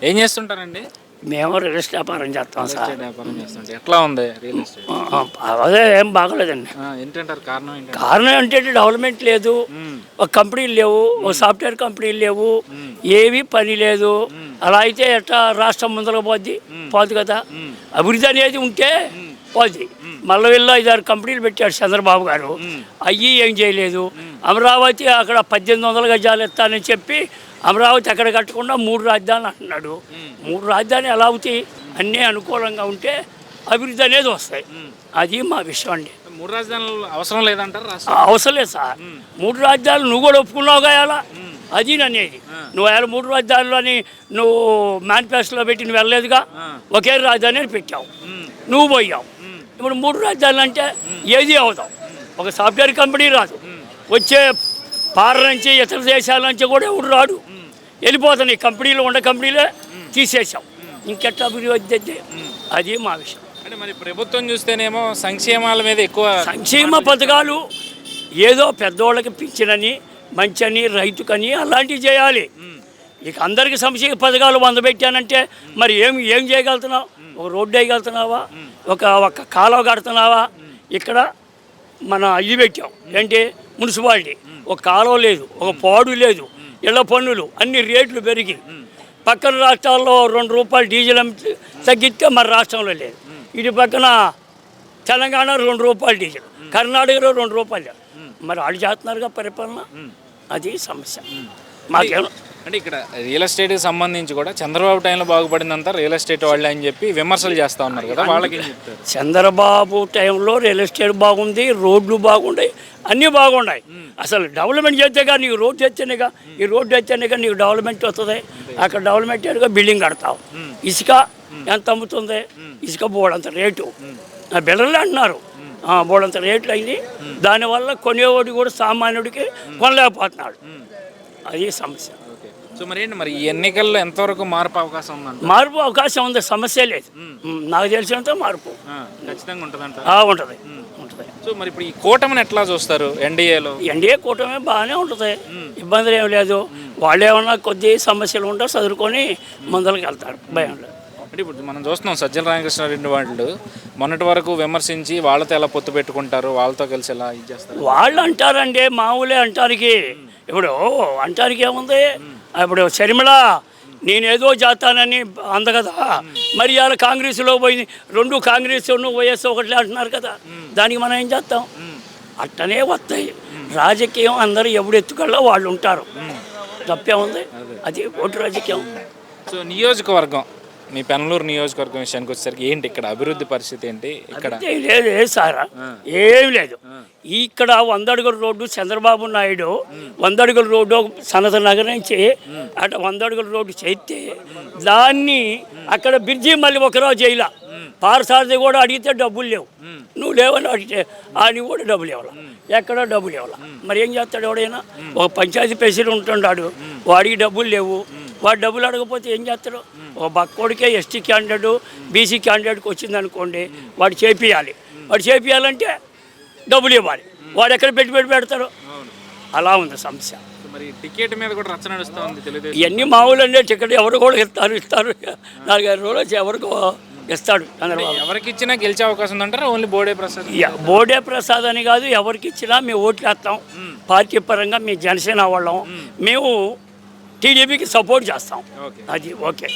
ఏం చేస్తుంటారండి? మేము రియల్ ఎస్టేట్ వ్యాపారం చేస్తాం సార్. వ్యాపారం చేస్తుంటే ఎట్లా ఉంది రియల్ ఎస్టేట్? అదే ఏం బాగలేదండి. ఏంటంటారు కారణం ఏంటంటే? కారణం ఏంటంటే డెవలప్మెంట్ లేదు, ఒక కంపెనీలు లేవు, ఒక సాఫ్ట్వేర్ కంపెనీలు లేవు, ఏవి పని లేదు. అలా అయితే ఎట్లా రాష్ట్రం ముందరకు పోదు కదా. అభివృద్ధి అనేది ఉంటే పోద్ది. మళ్ళీ వెళ్ళి 5-6 కంపెనీలు పెట్టాడు చంద్రబాబు గారు, అయ్యి ఏం చేయలేదు. అమరావతి అక్కడ 1800 గజాలు ఎత్తానని చెప్పి అమరావతి అక్కడ కట్టకుండా 3 రాజధానులు అంటున్నాడు. 3 రాజధానులు ఎలా అవుతాయి? అన్నీ అనుకూలంగా ఉంటే అభివృద్ధి అనేది వస్తాయి. అది మా విషయం అండి. 3 రాజధానులు అవసరం లేదంటారు? అవసరం లేదు సార్. 3 రాజధానులు నువ్వు కూడా ఒప్పుకున్నావుగా ఎలా? అది అనేది నువ్వు 3 రాజధానులు అని నువ్వు మేనిఫెస్టోలో పెట్టి నువ్వు వెళ్ళలేదుగా. ఒకే రాజధాని అని పెట్టావు, నువ్వు పోయావు. ఇప్పుడు 3 రాజధానులు అంటే ఏది అవుతావు. ఒక సాఫ్ట్వేర్ కంపెనీ రాదు, వచ్చే పార నుంచి ఇతర దేశాల నుంచి కూడా ఎవడు రాడు, వెళ్ళిపోతున్నాయి. కంపెనీలు కంపెనీలే తీసేసాం, ఇంకెట్లా అభివృద్ధి అయితే? అది మా విషయం. అంటే మరి ప్రభుత్వం చూస్తేనేమో సంక్షేమాల మీద ఎక్కువ, సంక్షేమ పథకాలు ఏదో పెద్దవాళ్ళకి పింఛనని, మంచని, రైతుకని అలాంటివి చేయాలి. ఇక అందరికీ సంక్షేమ పథకాలు 100 పెట్టానంటే మరి ఏం చేయగలుగుతున్నావు? ఒక రోడ్డు వేయగలుగుతున్నావా? ఒక కాలువ కడుతున్నావా? ఇక్కడ మన ఇది పెట్టాం ఏంటి, మున్సిపాలిటీ. ఒక కాలువ లేదు, ఒక పాడు లేదు, ఇళ్ల పన్నులు అన్ని రేట్లు పెరిగి, పక్కన రాష్ట్రాల్లో ₹2 డీజిల్ తగ్గిస్తే మరి రాష్ట్రంలో లేదు. ఇటు పక్కన తెలంగాణ ₹2 డీజిల్, కర్ణాటకలో ₹2. మరి వాళ్ళు చేస్తున్నారుగా పరిపాలన. అది సమస్య మాకేమో. అంటే ఇక్కడ రియల్ ఎస్టేట్కి సంబంధించి కూడా చంద్రబాబు టైంలో బాగుపడిందంతా రియల్ ఎస్టేట్ వాళ్ళే అని చెప్పి విమర్శలు చేస్తూ ఉన్నారు కదా, వాళ్ళకి ఏం చెప్తారు? చంద్రబాబు టైంలో రియల్ ఎస్టేట్ బాగుంది, రోడ్లు బాగున్నాయి, అన్నీ బాగున్నాయి. అసలు డెవలప్మెంట్ చేస్తేగా నీకు రోడ్డు తెచ్చేనేగా, ఈ రోడ్డు తెచ్చేనేగా నీకు డెవలప్మెంట్ వస్తుంది. అక్కడ డెవలప్మెంట్ చేయగా బిల్డింగ్ కడతావు. ఇసుక ఎంత అమ్ముతుంది? ఇసుక బోడంత రేటు, బిల్డర్లే అంటున్నారు బోడంత రేట్లు అయింది. దానివల్ల కొనేవాడు కూడా సామాన్యుడికి కొనలేకపోతున్నాడు. అది సమస్య. సో మరి ఈ ఎన్నికల్లో ఎంతవరకు మార్పు అవకాశం ఉందంట? మార్పు అవకాశం ఉంది, సమస్య లేదు. నాకు తెలిసినంత మార్పు ఖచ్చితంగా ఉంటుందంట. ఉంటుంది. సో మరి ఇప్పుడు ఈ కూటమిని ఎట్లా చూస్తారు? ఎన్డీఏ కూటమి బాగానే ఉంటుంది, ఇబ్బందులు ఏమి లేదు. వాళ్ళు ఏమన్నా కొద్ది సమస్యలు ఉంటే చదువుకొని ముందరికి వెళ్తారు, భయం లేదు. అంటే ఇప్పుడు మనం చూస్తున్నాం సజ్జల రామకృష్ణారెడ్డి వాళ్ళు మొన్నటి వరకు విమర్శించి వాళ్ళతో ఎలా పొత్తు పెట్టుకుంటారు, వాళ్ళతో కలిసి ఎలా ఇది చేస్తారు? వాళ్ళు అంటారండి, మామూలే అంటానికి. ఇప్పుడు అంటానికి ఏముంది? ఇప్పుడు షర్మిల నేనేదో చేస్తానని అంద కదా, మరి ఇవాళ కాంగ్రెస్లో పోయింది. 2 కాంగ్రెస్ వైఎస్ ఒకటి అంటున్నారు కదా, దానికి మనం ఏం చేస్తాం? అట్టనే వస్తాయి. రాజకీయం అందరూ ఎవడు ఎత్తుకల్లో వాళ్ళు ఉంటారు, తప్పే ఉంది. అది ఓటు రాజకీయం. సో నియోజకవర్గం, మీ పెనలూరు నియోజకవర్గం విషయానికి వచ్చేసరికి ఏంటి ఇక్కడ అభివృద్ధి పరిస్థితి ఏంటి? ఇక్కడ లేదు సారా, ఏం లేదు. ఇక్కడ 100 అడుగుల రోడ్డు చంద్రబాబు నాయుడు 100 అడుగుల రోడ్డు సనత నగర్ నుంచి అటు 100 అడుగుల రోడ్డు చేస్తే దాన్ని అక్కడ బ్రిడ్జి మళ్ళీ ఒకరోజు చేయలా. పారసారథి కూడా అడిగితే డబ్బులు లేవు, నువ్వు లేవని అడిగితే ఆయన కూడా డబ్బులు ఇవ్వాల, ఎక్కడో డబ్బులు ఇవ్వాల. మరి ఏం చేస్తాడు? ఎవడైనా ఒక పంచాయతీ ప్రెసిడెంట్ ఉంటున్నాడు, వాడికి డబ్బులు లేవు, వాడు డబ్బులు అడగకపోతే ఏం చేస్తాడు? ఒక బక్కోడికే ఎస్టీ క్యాండిడేట్ బీసీ క్యాండిడేట్కి వచ్చిందనుకోండి, వాడు చేపియాలి. వాడు చేపియాలంటే డబ్బులు ఇవ్వాలి. వాడు ఎక్కడ పెడతారు? అలా ఉంది సమస్య. మరి టికెట్ మీద కూడా రచ్చ నడుస్తూ ఉంది తెలుగుదేశం. ఇవన్నీ మామూలు అండి. టికెట్ ఎవరు కూడా ఇస్తారు 4-5 రోజులు వచ్చి ఎవరికో ఇస్తాడు చంద్రబాబు. ఎవరికి ఇచ్చినా గెలిచే అవకాశం ఉందంటారా? ఓన్లీ బోడే ప్రసాద్? బోడే ప్రసాద్ అని కాదు, ఎవరికి ఇచ్చినా మేము ఓట్లు వేస్తాం. పార్టీ పరంగా మేము జనసేన వాళ్ళం, మేము టీడీపీకి సపోర్ట్ చేస్తాం. అది ఓకే.